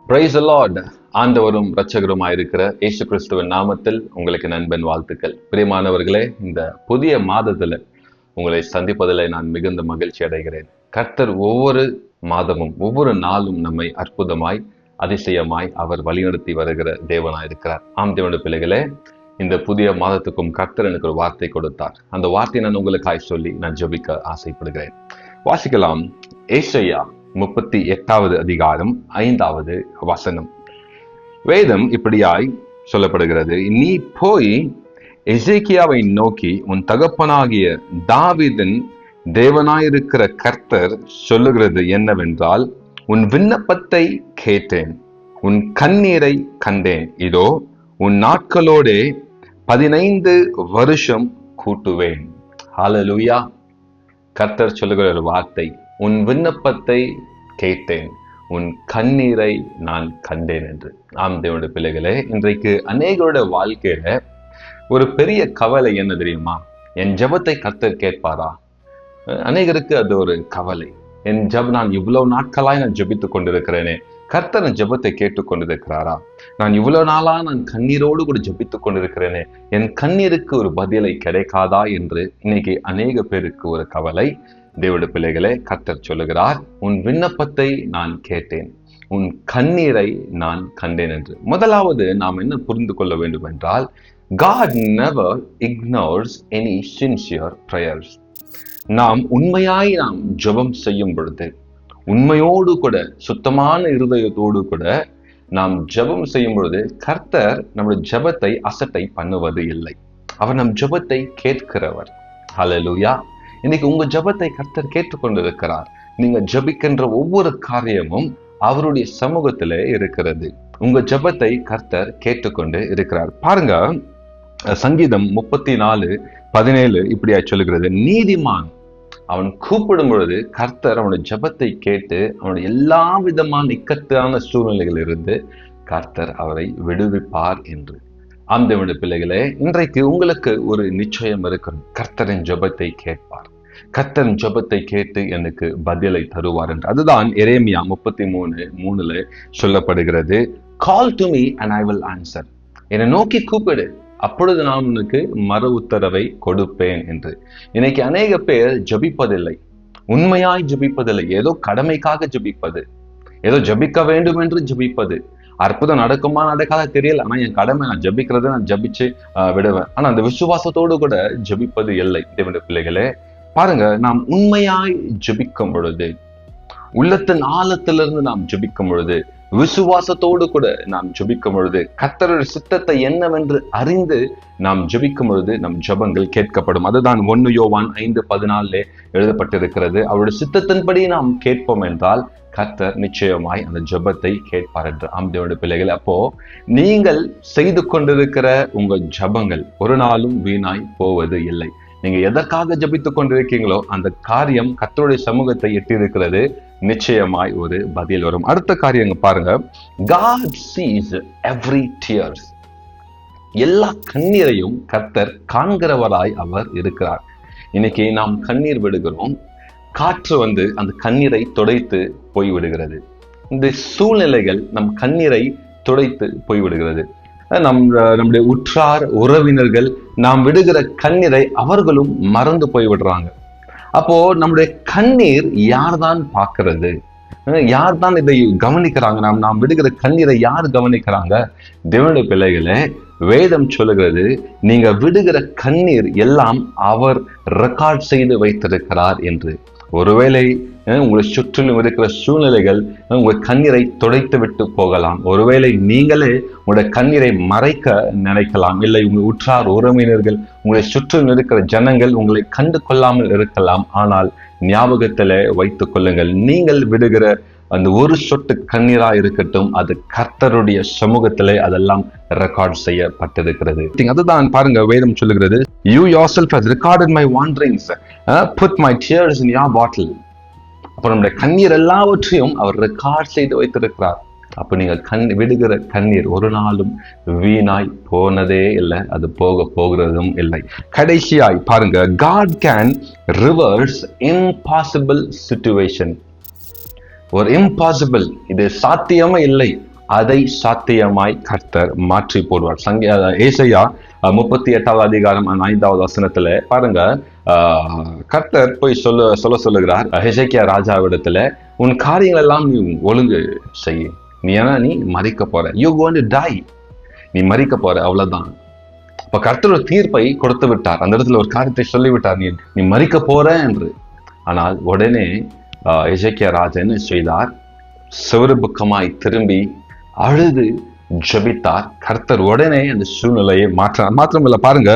Praise the Lord. ஆண்டவரும் இரட்சகருமாயிருக்கிற இயேசு கிறிஸ்துவின் நாமத்தில் உங்களுக்கு நண்பன் வாழ்த்துக்கள். பிரியமானவர்களே, இந்த புதிய மாதத்துல உங்களை சந்திப்பதில் நான் மிகுந்த மகிழ்ச்சி அடைகிறேன். கர்த்தர் ஒவ்வொரு மாதமும் ஒவ்வொரு நாளும் நம்மை அற்புதமாய் அதிசயமாய் அவர் வழிநடத்தி வருகிற தேவனாயிருக்கிறார். ஆம் தேவனுடைய பிள்ளைகளே, இந்த புதிய மாதத்துக்கும் கர்த்தர் எனக்கு ஒரு வார்த்தை கொடுத்தார். அந்த வார்த்தையை நான் உங்களுக்காய் சொல்லி நான் ஜெபிக்க ஆசைப்படுகிறேன். வாசிக்கலாம். ஏசாயா 38வது அதிகாரம் 5வது வசனம். வேதம் இப்படியாய் சொல்லப்படுகிறது. நீ போய் எசேக்கியாவை நோக்கி, உன் தகப்பனாகிய தாவீதின் தேவனாயிருக்கிற கர்த்தர் சொல்லுகிறது என்னவென்றால், உன் விண்ணப்பத்தை கேட்டேன், உன் கண்ணீரை கண்டேன். இதோ உன் நாட்களோடே 15 வருஷம் கூட்டுவேன். ஹல்லேலூயா. கர்த்தர் சொல்லுகிற ஒரு வார்த்தை, உன் விண்ணப்பத்தை கேட்டேன், உன் கண்ணீரை நான் கண்டேன் என்று. ஆம் தேவனுடைய பிள்ளைகளே, இன்றைக்கு அநேகருடைய வாழ்க்கையில ஒரு பெரிய கவலை என்ன தெரியுமா? என் ஜெபத்தை கர்த்தர் கேட்பாரா? அநேகருக்கு அது ஒரு கவலை. என் நான் இவ்வளவு நாட்களாய் நான் ஜெபித்துக் கொண்டிருக்கிறேனே, கர்த்தர் என் ஜெபத்தை கேட்டுக் கொண்டிருக்கிறாரா? நான் இவ்வளவு நாளா நான் கண்ணீரோடு கூட ஜெபித்துக் கொண்டிருக்கிறேனே, என் கண்ணீருக்கு ஒரு பதிலை கிடைக்காதா என்று இன்னைக்கு அநேக பேருக்கு ஒரு கவலை. தேவனுடைய பிள்ளைகளே, கர்த்தர் சொல்லுகிறார், உன் விண்ணப்பத்தை நான் கேட்டேன், உன் கண்ணீரை நான் கண்டேன் என்று. முதலாவது நாம் என்ன புரிந்து கொள்ள வேண்டும் என்றால், God never ignores any sincere prayers. நாம் உண்மையாய் நாம் ஜெபம் செய்யும் பொழுது, உண்மையோடு கூட சுத்தமான இருதயத்தோடு கூட நாம் ஜெபம் செய்யும் பொழுது, கர்த்தர் நம்முடைய ஜெபத்தை அசட்டை பண்ணுவது இல்லை. அவர் நம் ஜெபத்தை கேட்கிறவர். ஹல்லேலூயா. இன்னைக்கு உங்க ஜெபத்தை கர்த்தர் கேட்டுக்கொண்டிருக்கிறார். நீங்க ஜெபிக்கின்ற ஒவ்வொரு காரியமும் அவருடைய சமூகத்திலே இருக்கிறது. உங்க ஜெபத்தை கர்த்தர் கேட்டுக்கொண்டு இருக்கிறார். பாருங்க, சங்கீதம் 34:17 இப்படியா சொல்லுகிறது, நீதிமான் அவன் கூப்பிடும் பொழுது கர்த்தர் அவனுடைய ஜெபத்தை கேட்டு அவனுடைய எல்லா விதமான இக்கட்டான சூழ்நிலைகளில் இருந்து கர்த்தர் அவரை விடுவிப்பார் என்று. அந்த பிள்ளைகளே, இன்றைக்கு உங்களுக்கு ஒரு நிச்சயம் இருக்கிறது, கர்த்தரின் ஜெபத்தை கேட்பார், கர்த்தரின் ஜெபத்தை கேட்டு எனக்கு பதிலை தருவார் என்று. அதுதான் எரேமியா 33:3 சொல்லப்படுகிறது. Call to me and I will answer. என்னை நோக்கி கூப்பிடு, அப்பொழுது நான் உனக்கு மறு உத்தரவை கொடுப்பேன் என்று. இன்னைக்கு அநேக பேர் ஜெபிப்பதில்லை, உண்மையாய் ஜெபிப்பதில்லை. ஏதோ கடமைக்காக ஜெபிப்பது, ஏதோ ஜெபிக்க வேண்டும் என்று ஜெபிப்பது. அற்புதம் நடக்குமா நடக்காத தெரியல, ஆனா என் கடமை நான் ஜெபிக்கிறத நான் ஜெபிச்சு விடுவேன். ஆனா அந்த விசுவாசத்தோடு கூட ஜெபிப்பது இல்லை. தேவனுடைய பிள்ளைகளே, பாருங்க, நாம் உண்மையாய் ஜெபிக்கும் பொழுது, உள்ளத்தின் ஆழத்திலிருந்து நாம் ஜெபிக்கும் பொழுது, விசுவாசத்தோடு கூட நாம் ஜெபிக்கும் பொழுது, கர்த்தருடைய சித்தத்தை என்னவென்று அறிந்து நாம் ஜெபிக்கும் பொழுது நம் ஜெபங்கள் கேட்கப்படும். அதுதான் 1 யோவான் 5:14 எழுதப்பட்டிருக்கிறது. அவருடைய சித்தத்தின்படி நாம் கேட்போம் என்றால் கர்த்தர் நிச்சயமாய் அந்த ஜெபத்தை கேட்பார் என்று. ஆம் தேவனுடைய பிள்ளைகள், அப்போ நீங்கள் செய்து கொண்டிருக்கிற உங்கள் ஜெபங்கள் ஒரு நாளும் வீணாய் போவது இல்லை. நீங்க எதற்காக ஜெபித்துக் கொண்டிருக்கீங்களோ அந்த காரியம் கர்த்தருடைய சமூகத்தை எட்டியிருக்கிறது. நிச்சயமாய் ஒரு பதில் வரும். அடுத்த காரியம் பாருங்க, God sees every tears. எல்லா கண்ணீரையும் கர்த்தர் காண்கிறவராய் அவர் இருக்கிறார். இன்னைக்கு நாம் கண்ணீர் விடுகிறோம், காற்று வந்து அந்த கண்ணீரை துடைத்து போய்விடுகிறது. இந்த சூழ்நிலைகள் நம் கண்ணீரை துடைத்து போய்விடுகிறது. நம்முடைய உற்றார் உறவினர்கள் நாம் விடுகிற கண்ணீரை அவர்களும் மறந்து போய்விடுறாங்க. அப்போ நம்முடைய கண்ணீர் யார்தான் பார்க்கிறது? யார்தான் இதை கவனிக்கிறாங்க? நாம் விடுகிற கண்ணீரை யார் கவனிக்கிறாங்க? தேவனுடைய பிள்ளைகளே, வேதம் சொல்லுகிறது, நீங்க விடுகிற கண்ணீர் எல்லாம் அவர் ரெக்கார்ட் செய்து வைத்திருக்கிறார் என்று. ஒருவேளை உங்களை சுற்றிலும் இருக்கிற சூழ்நிலைகள் உங்கள் கண்ணீரை துடைத்து விட்டு போகலாம். ஒருவேளை நீங்களே உங்களுடைய கண்ணீரை மறைக்க நினைக்கலாம். இல்லை, உங்கள் உற்றார் உறவினர்கள், உங்களை சுற்றிலும் இருக்கிற ஜனங்கள் உங்களை கண்டு கொள்ளாமல் இருக்கலாம். ஆனால் ஞாபகத்திலே வைத்துக் கொள்ளுங்கள், நீங்கள் விடுகிற அந்த ஒரு சொட்டு கண்ணீரா இருக்கட்டும், அது கர்த்தருடைய சமூகத்திலே அதெல்லாம் ரெக்கார்ட் செய்யப்பட்டிருக்கிறது. அதுதான் பாருங்க, வேதம் சொல்லுகிறது, you yourself has recorded my wanderings, put my tears in your bottle. அப்ப நம்முடைய கண்ணீர் எல்லாவற்றையும் அவர் ரெக்கார்ட் செய்து வைத்திருக்கிறார். அப்ப நீங்க விடுகிற கண்ணீர் ஒரு நாளும் வீணாய் போனதே இல்லை, அது போகிறதும் இல்லை. கடைசியாய் பாருங்க, God can reverse impossible situation. ஒரு இம்பாசிபிள், இது சாத்தியமே இல்லை, அதை சாத்தியமாய் கர்த்தர் மாற்றி போடுவார். ஏசாயா 38வது அதிகாரம் 5வது வசனத்துல பாருங்க, கர்த்தர் போய் சொல்லுகிறார் எசேக்கியா ராஜாவிடத்துல, உன் காரியங்கள் எல்லாம் நீ ஒழுங்கு செய்ய, நீ மறிக்க போற, யூ கோயிங் டு டை, நீ மறிக்க போற, அவ்வளவுதான். இப்ப கர்த்தர் ஒரு தீர்ப்பை கொடுத்து விட்டார், அந்த இடத்துல ஒரு காரியத்தை சொல்லிவிட்டார், நீ மறிக்க போற என்று. ஆனால் உடனே எசேக்கியா ராஜா என்ன செய்தார்? சிவருபுக்கமாய் திரும்பி அழுது ஜெபித்தார். கர்த்தர் உடனே அந்த சூழ்நிலையை மாற்றினார். மாத்திரமில்ல பாருங்க,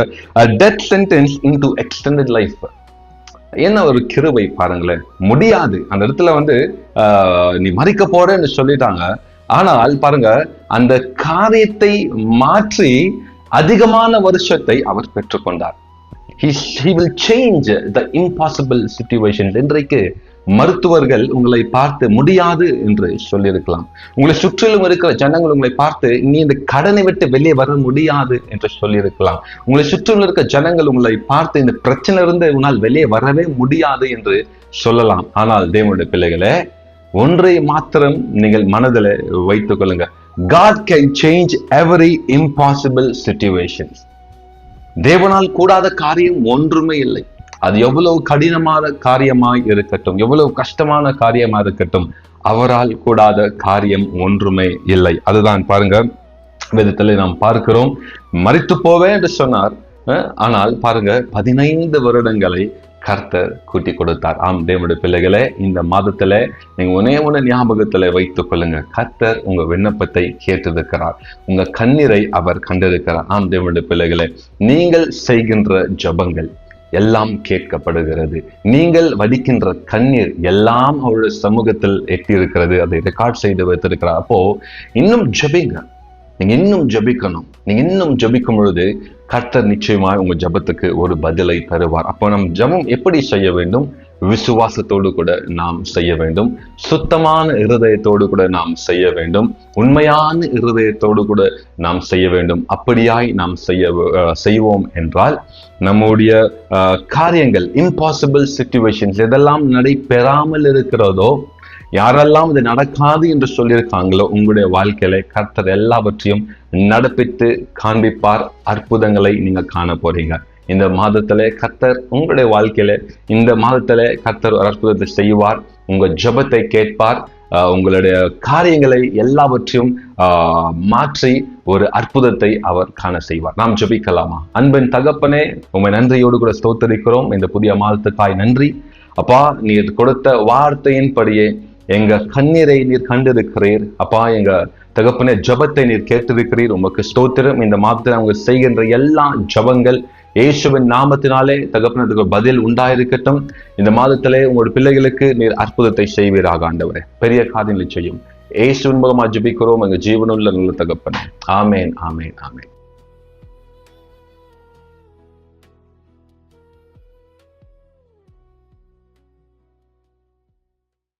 death sentence into extended life. என்ன ஒரு கிருபை பாருங்களேன். முடியாது, அந்த இடத்துல நீ மறிக்க போறேன்னு சொல்லிட்டாங்க. ஆனால் பாருங்க, அந்த காரியத்தை மாற்றி அதிகமான வருஷத்தை அவர் பெற்றுக்கொண்டார். He will change the impossible situations. இன்றைக்கு மருத்துவர்கள் உங்களை பார்த்து முடியாது என்று சொல்லியிருக்கலாம். உங்களை சுற்றிலும் இருக்கிற ஜனங்கள் உங்களை பார்த்து நீ இந்த கடனை விட்டு வெளியே வர முடியாது என்று சொல்லியிருக்கலாம். உங்களை சுற்றிலும் இருக்கிற ஜனங்கள் உங்களை பார்த்து இந்த பிரச்சனை இருந்து உன்னால் வெளியே வரவே முடியாது என்று சொல்லலாம். ஆனால் தேவனுடைய பிள்ளைகளே, ஒன்றை மாத்திரம் நீங்கள் மனதில் வைத்துக் கொள்ளுங்க. God can change every impossible situations. தேவனால் கூடாத காரியம் ஒன்றுமே இல்லை. அது எவ்வளவு கடினமான காரியமாய் இருக்கட்டும், எவ்வளவு கஷ்டமான காரியமா இருக்கட்டும், அவரால் கூடாத காரியம் ஒன்றுமே இல்லை. அதுதான் பாருங்க, வேதத்தில் நாம் பார்க்கிறோம், மரித்து போவேன் என்று சொன்னார். ஆனால் பாருங்க, 15 வருடங்களை கர்த்தர் கூட்டி கொடுத்தார். ஆம் தேவனுடைய பிள்ளைகளே, இந்த மாதத்துல நீங்க ஒன்னே ஞாபகத்துல வைத்துக் கொள்ளுங்க. கர்த்தர் உங்க விண்ணப்பத்தை கேட்டிருக்கிறார், உங்க கண்ணீரை அவர் கண்டிருக்கிறார். ஆம் தேவனுடைய பிள்ளைகளே, நீங்கள் செய்கின்ற ஜபங்கள் எல்லாம் கேட்கப்படுகிறது. நீங்கள் வடிக்கின்ற கண்ணீர் எல்லாம் அவருடைய சமூகத்தில் எட்டியிருக்கிறது. அதை ரெக்கார்ட் செய்து வைத்திருக்கிறார். அப்போ இன்னும் ஜபிங்க, நீங்க இன்னும் ஜபிக்கணும். நீங்க இன்னும் ஜபிக்கும் பொழுது கர்த்தர் நிச்சயமாய் உங்க ஜபத்துக்கு ஒரு பதிலை தருவார். அப்போ நம் ஜபம் எப்படி செய்ய வேண்டும்? விசுவாசத்தோடு கூட நாம் செய்ய வேண்டும், சுத்தமான இருதயத்தோடு கூட நாம் செய்ய வேண்டும், உண்மையான இருதயத்தோடு கூட நாம் செய்ய வேண்டும். அப்படியாய் நாம் செய்வோம் என்றால் நம்முடைய காரியங்கள், இம்பாசிபிள் சிச்சுவேஷன்ஸ் எதெல்லாம் நடைபெறாமல் இருக்கிறதோ, யாரெல்லாம் இது நடக்காது என்று சொல்லியிருக்காங்களோ, உங்களுடைய வாழ்க்கையில கர்த்தர் எல்லாவற்றையும் நடப்பித்து காண்பிப்பார். அற்புதங்களை நீங்க காண போறீங்க. இந்த மாதத்திலே கர்த்தர் உங்களுடைய வாழ்க்கையில, இந்த மாதத்திலே கர்த்தர் ஒரு அற்புதத்தை செய்வார். உங்க ஜெபத்தை கேட்பார். உங்களுடைய காரியங்களை எல்லாவற்றையும் மாற்றி ஒரு அற்புதத்தை அவர் காண செய்வார். நாம் ஜெபிக்கலாமா? அன்பின் தகப்பனே, உண்மை நன்றியோடு கூட ஸ்தோத்தரிக்கிறோம். இந்த புதிய மாதத்துக்காய் நன்றி அப்பா. நீர் கொடுத்த வார்த்தையின்படியே எங்க கண்ணீரை நீர் கண்டிருக்கிறீர் அப்பா. எங்க தகப்பனே, ஜபத்தை நீர் கேட்டிருக்கிறீர். உமக்கு ஸ்தோத்திரம். இந்த மாதத்தில் அவங்க செய்கின்ற எல்லா ஜபங்கள் இயேசுவின் நாமத்தினாலே தகப்பனத்துக்கு பதில் உண்டாயிருக்கட்டும். இந்த மாதத்திலே உங்களுடைய பிள்ளைகளுக்கு நீர் அற்புதத்தை செய்வீராக ஆண்டவரே. பெரிய காரியங்களை செய்யும். இயேசுவின் மூலமா ஜெபிக்கிறோம் எங்க ஜீவனுள்ள நல்ல தகப்பனே. ஆமேன், ஆமேன், ஆமேன்.